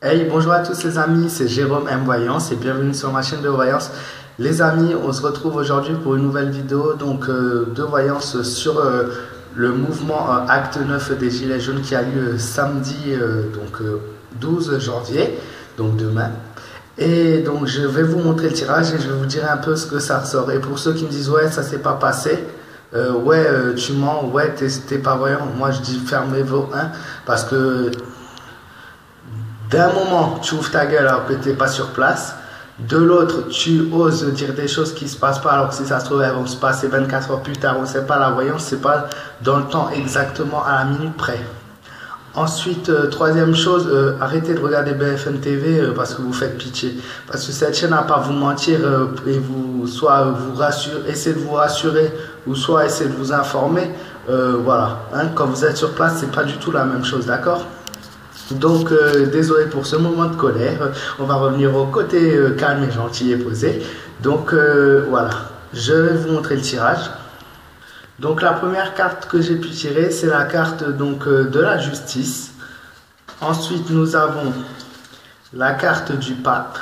Hey, bonjour à tous les amis, c'est Jérôme M Voyance et bienvenue sur ma chaîne de voyance. Les amis, on se retrouve aujourd'hui pour une nouvelle vidéo de voyance sur le mouvement Acte 9 des Gilets jaunes qui a lieu samedi 12 janvier, donc demain. Et donc je vais vous montrer le tirage et je vais vous dire un peu ce que ça ressort. Et pour ceux qui me disent ouais ça s'est pas passé, tu mens, ouais t'es pas voyant, moi je dis fermez vos 1 parce que d'un moment, tu ouvres ta gueule alors que tu n'es pas sur place. De l'autre, tu oses dire des choses qui ne se passent pas alors que si ça se trouve, elles vont se passer 24 heures plus tard. On ne sait pas, la voyance, c'est pas dans le temps exactement à la minute près. Ensuite, troisième chose, arrêtez de regarder BFM TV parce que vous faites pitié. Parce que cette chaîne n'a pas à vous mentir et essayez de vous rassurer ou soit essayez de vous informer. Voilà, hein, quand vous êtes sur place, c'est pas du tout la même chose, d'accord ? Donc, désolé pour ce moment de colère. On va revenir au côté calme et gentil et posé. Donc, voilà. Je vais vous montrer le tirage. Donc, la première carte que j'ai pu tirer, c'est la carte de la justice. Ensuite, nous avons la carte du pape,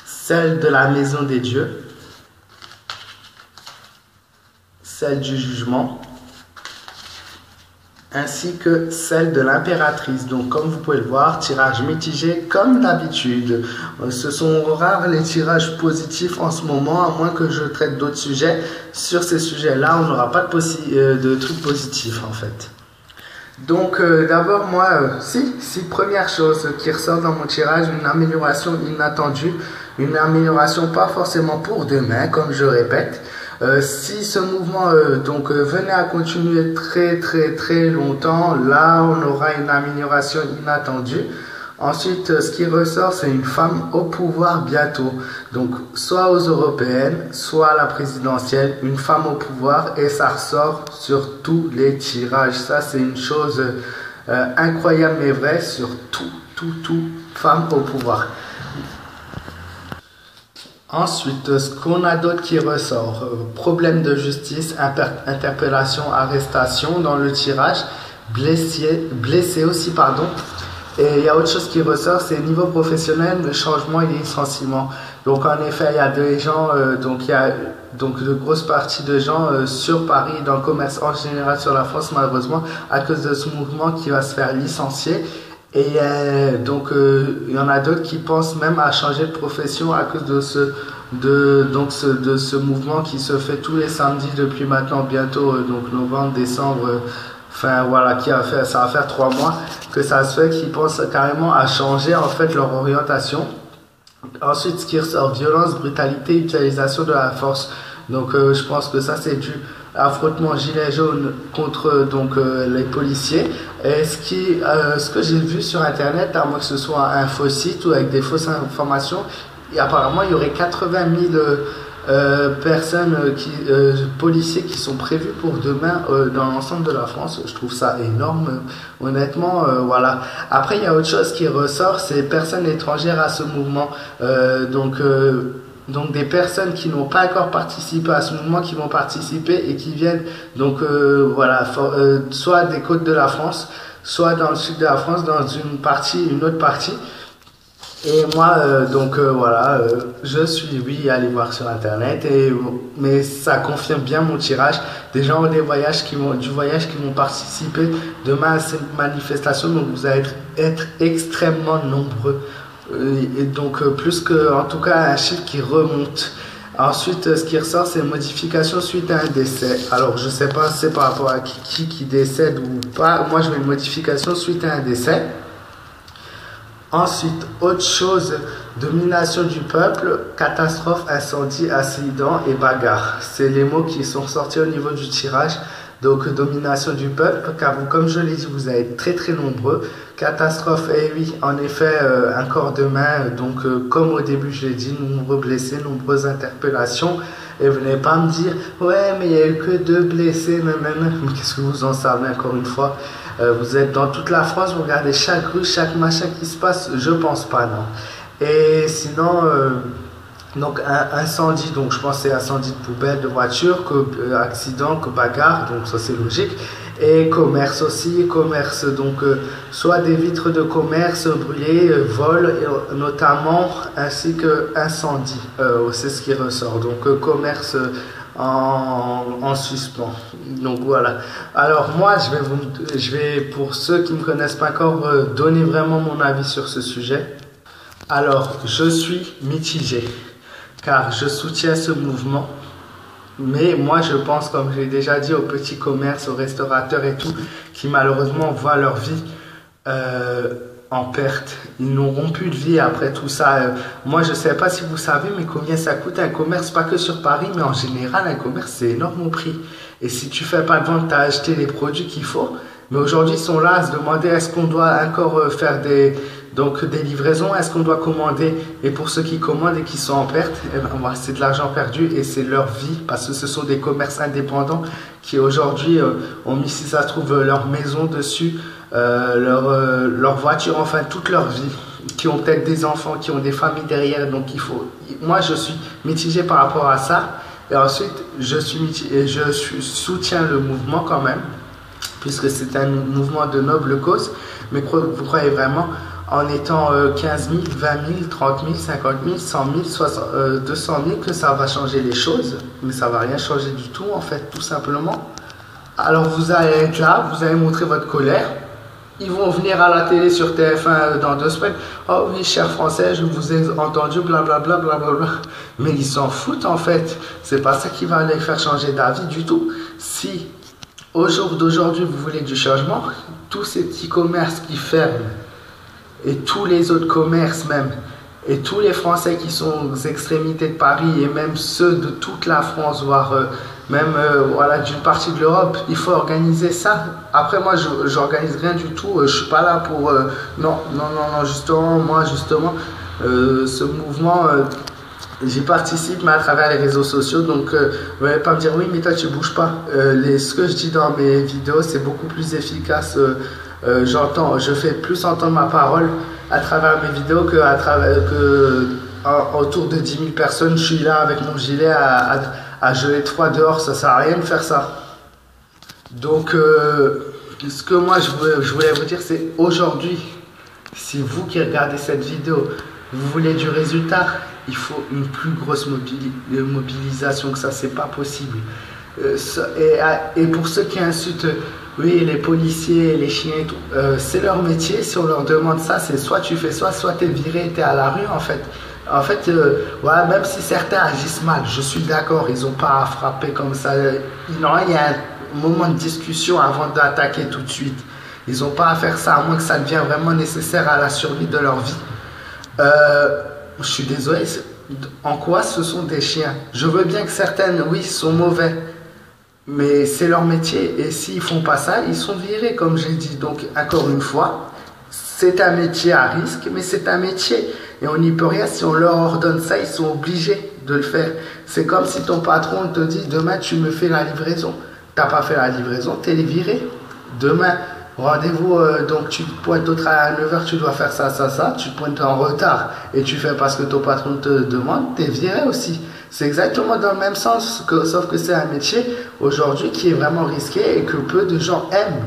celle de la maison des dieux, celle du jugement, ainsi que celle de l'impératrice. Donc comme vous pouvez le voir, tirage mitigé comme d'habitude. Ce sont rares les tirages positifs en ce moment, à moins que je traite d'autres sujets. Sur ces sujets-là, on n'aura pas de trucs positifs en fait. Donc d'abord moi, première chose qui ressort dans mon tirage, une amélioration inattendue, une amélioration pas forcément pour demain, comme je répète. Si ce mouvement venait à continuer très longtemps, là on aura une amélioration inattendue. Ensuite, ce qui ressort, c'est une femme au pouvoir bientôt. Donc, soit aux européennes, soit à la présidentielle, une femme au pouvoir et ça ressort sur tous les tirages. Ça, c'est une chose incroyable mais vraie sur tout, femme au pouvoir. Ensuite, ce qu'on a d'autre qui ressort, problème de justice, interpellation, arrestation dans le tirage, blessé aussi, pardon. Et il y a autre chose qui ressort, c'est niveau professionnel, le changement et les licenciements. Donc en effet, il y a des gens, il y a de grosses parties de gens sur Paris, dans le commerce en général sur la France, malheureusement, à cause de ce mouvement qui va se faire licencier. Et il y en a d'autres qui pensent même à changer de profession à cause de ce mouvement qui se fait tous les samedis depuis maintenant bientôt novembre, décembre, enfin voilà, ça va faire 3 mois que ça se fait, qui pensent carrément à changer en fait leur orientation. Ensuite, ce qui ressort, violence, brutalité, utilisation de la force. Donc je pense que ça c'est dû à affrontement gilet jaune contre les policiers. Et ce que j'ai vu sur internet, à moins que ce soit un faux site ou avec des fausses informations, apparemment il y aurait 80 000 policiers qui sont prévus pour demain dans l'ensemble de la France. Je trouve ça énorme, honnêtement, voilà. Après, il y a autre chose qui ressort, c'est personnes étrangères à ce mouvement. Donc des personnes qui n'ont pas encore participé à ce mouvement, qui vont participer et qui viennent soit des côtes de la France, soit dans le sud de la France, dans une autre partie. Et moi, je suis, allez voir sur internet, mais ça confirme bien mon tirage. Des gens du voyage qui vont participer demain à cette manifestation, donc vous allez être extrêmement nombreux. Et donc plus que, en tout cas, un chiffre qui remonte. Ensuite, ce qui ressort, c'est modification suite à un décès. Alors, je sais pas si c'est par rapport à qui décède ou pas. Moi, je mets une modification suite à un décès. Ensuite, autre chose, domination du peuple, catastrophe, incendie, accident et bagarre. C'est les mots qui sont sortis au niveau du tirage. Donc, domination du peuple, car vous, comme je l'ai dit, vous allez être très nombreux. Catastrophe, et oui, en effet, un corps de main. Comme au début, je l'ai dit, nombreux blessés, nombreuses interpellations. Et venez pas me dire, ouais, mais il n'y a eu que 2 blessés, nanana. Mais qu'est-ce que vous en savez, encore une fois? Vous êtes dans toute la France, vous regardez chaque rue, chaque machin qui se passe, je pense pas, non. Et sinon, incendie, donc je pense que c'est incendie de poubelle, de voiture, que accident, que bagarre, donc ça c'est logique. Et commerce aussi, commerce, donc soit des vitres de commerce brûlées, vol notamment, ainsi que incendie, c'est ce qui ressort. Donc commerce en suspens. Donc voilà. Alors moi, je vais pour ceux qui ne me connaissent pas encore, donner vraiment mon avis sur ce sujet. Alors, je suis mitigé, car je soutiens ce mouvement. Mais moi, je pense, comme j'ai déjà dit, aux petits commerces, aux restaurateurs et tout, qui malheureusement voient leur vie en perte. Ils n'auront plus de vie après tout ça. Moi, je ne sais pas si vous savez, mais combien ça coûte un commerce, pas que sur Paris, mais en général, un commerce, c'est énorme au prix. Et si tu fais pas de vente, tu as acheté les produits qu'il faut. Mais aujourd'hui, ils sont là à se demander est-ce qu'on doit encore faire des livraisons, est-ce qu'on doit commander? Et pour ceux qui commandent et qui sont en perte, eh ben, c'est de l'argent perdu et c'est leur vie, parce que ce sont des commerces indépendants qui aujourd'hui ont mis, si ça se trouve, leur maison dessus, leur voiture, enfin toute leur vie, qui ont peut-être des enfants, qui ont des familles derrière. Donc moi je suis mitigé par rapport à ça. Et ensuite je soutiens le mouvement quand même, puisque c'est un mouvement de noble cause. Mais vous croyez vraiment, en étant 15 000, 20 000, 30 000, 50 000, 100 000, 200 000, que ça va changer les choses? Mais ça va rien changer du tout, en fait, tout simplement. Alors vous allez être là, vous allez montrer votre colère. Ils vont venir à la télé sur TF1 dans 2 semaines. Oh oui, chers Français, je vous ai entendu, blablabla, blablabla. Mais ils s'en foutent, en fait. C'est pas ça qui va les faire changer d'avis du tout. Si au jour d'aujourd'hui vous voulez du changement, tous ces petits commerces qui ferment, et tous les autres commerces même, et tous les Français qui sont aux extrémités de Paris, et même ceux de toute la France, voire même voilà, d'une partie de l'Europe, il faut organiser ça. Après moi, j'organise rien du tout, je suis pas là pour... non, justement, moi, ce mouvement... j'y participe, mais à travers les réseaux sociaux. Donc vous n'allez pas me dire oui mais toi tu bouges pas. Ce que je dis dans mes vidéos, c'est beaucoup plus efficace. Je fais plus entendre ma parole à travers mes vidéos autour de 10 000 personnes. Je suis là avec mon gilet à geler de froid dehors, ça sert à rien de faire ça. Donc ce que moi je voulais vous dire, c'est aujourd'hui, si vous qui regardez cette vidéo, vous voulez du résultat, il faut une plus grosse mobilisation que ça, c'est pas possible. Et pour ceux qui insultent, oui, les policiers, les chiens et tout, c'est leur métier. Si on leur demande ça, c'est soit tu fais soit t'es viré, t'es à la rue, en fait. En fait, voilà, même si certains agissent mal, je suis d'accord, ils n'ont pas à frapper comme ça. Il y a un moment de discussion avant d'attaquer tout de suite. Ils n'ont pas à faire ça, à moins que ça devienne vraiment nécessaire à la survie de leur vie. Je suis désolé, en quoi ce sont des chiens? Je veux bien que certaines, oui, sont mauvais, mais c'est leur métier, et s'ils font pas ça, ils sont virés, comme j'ai dit. Donc, encore une fois, c'est un métier à risque, mais c'est un métier, et on n'y peut rien. Si on leur ordonne ça, ils sont obligés de le faire. C'est comme si ton patron te dit, demain tu me fais la livraison. T'as pas fait la livraison, t'es viré. Demain, rendez-vous, donc tu pointes à 9 h, tu dois faire ça, tu pointes en retard et tu fais parce que ton patron te demande, t'es viré aussi. C'est exactement dans le même sens, sauf que c'est un métier aujourd'hui qui est vraiment risqué et que peu de gens aiment.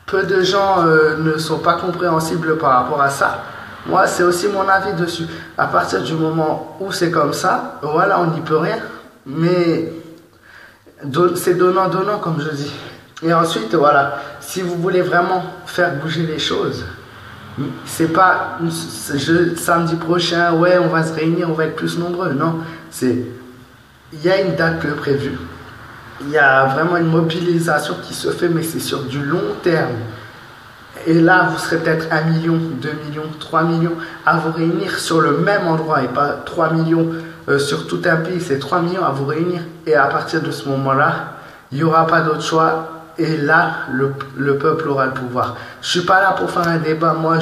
Peu de gens ne sont pas compréhensibles par rapport à ça. Moi, c'est aussi mon avis dessus. À partir du moment où c'est comme ça, voilà, on n'y peut rien. Mais c'est donnant-donnant, comme je dis. Et ensuite, voilà, si vous voulez vraiment faire bouger les choses, c'est pas samedi prochain, ouais, on va se réunir, on va être plus nombreux. Non, il y a une date prévue. Il y a vraiment une mobilisation qui se fait, mais c'est sur du long terme. Et là, vous serez peut-être 1 million, 2 millions, 3 millions à vous réunir sur le même endroit, et pas 3 millions sur tout un pays, c'est 3 millions à vous réunir. Et à partir de ce moment-là, il n'y aura pas d'autre choix. Et là, le peuple aura le pouvoir. Je suis pas là pour faire un débat. Moi,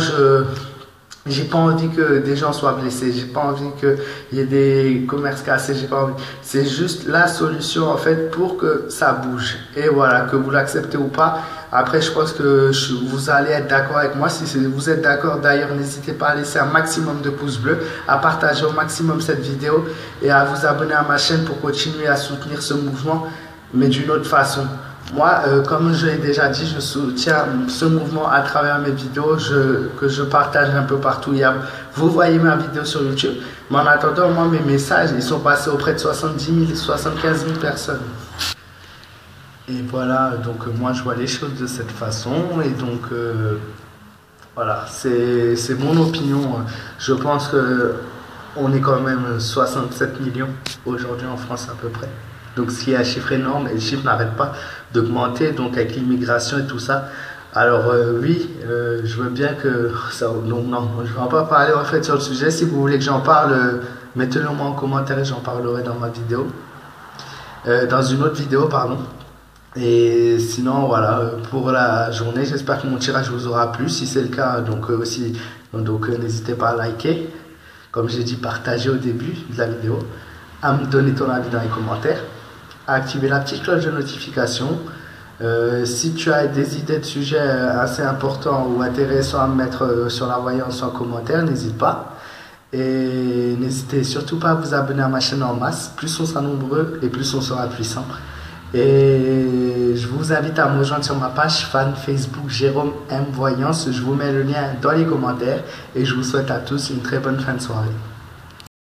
j'ai pas envie que des gens soient blessés. J'ai pas envie qu'il y ait des commerces cassés. J'ai pas envie. C'est juste la solution, en fait, pour que ça bouge. Et voilà, que vous l'acceptez ou pas. Après, je pense que vous allez être d'accord avec moi. Si vous êtes d'accord, d'ailleurs, n'hésitez pas à laisser un maximum de pouces bleus, à partager au maximum cette vidéo et à vous abonner à ma chaîne pour continuer à soutenir ce mouvement, mais d'une autre façon. Moi, comme je l'ai déjà dit, je soutiens ce mouvement à travers mes vidéos que je partage un peu partout. Vous voyez ma vidéo sur YouTube, mais en attendant, moi, mes messages, ils sont passés auprès de 70 000, 75 000 personnes. Et voilà, donc moi, je vois les choses de cette façon. Et donc, voilà, c'est mon opinion. Je pense que on est quand même 67 millions aujourd'hui en France à peu près. Donc ce qui est un chiffre énorme et le chiffre n'arrête pas d'augmenter, donc avec l'immigration et tout ça. Alors oui, je veux bien que ça... Donc non, je ne vais pas parler en fait sur le sujet. Si vous voulez que j'en parle, mettez-le moi en commentaire et j'en parlerai dans ma vidéo. Dans une autre vidéo, pardon. Et sinon, voilà, pour la journée, j'espère que mon tirage vous aura plu. Si c'est le cas, donc aussi, n'hésitez pas à liker. Comme j'ai dit, partager au début de la vidéo. À me donner ton avis dans les commentaires. À activer la petite cloche de notification. Si tu as des idées de sujets assez importants ou intéressants à me mettre sur la voyance en commentaire, n'hésite pas. Et n'hésitez surtout pas à vous abonner à ma chaîne en masse. Plus on sera nombreux et plus on sera puissant. Et je vous invite à me rejoindre sur ma page fan Facebook Jérôme M Voyance. Je vous mets le lien dans les commentaires et je vous souhaite à tous une très bonne fin de soirée.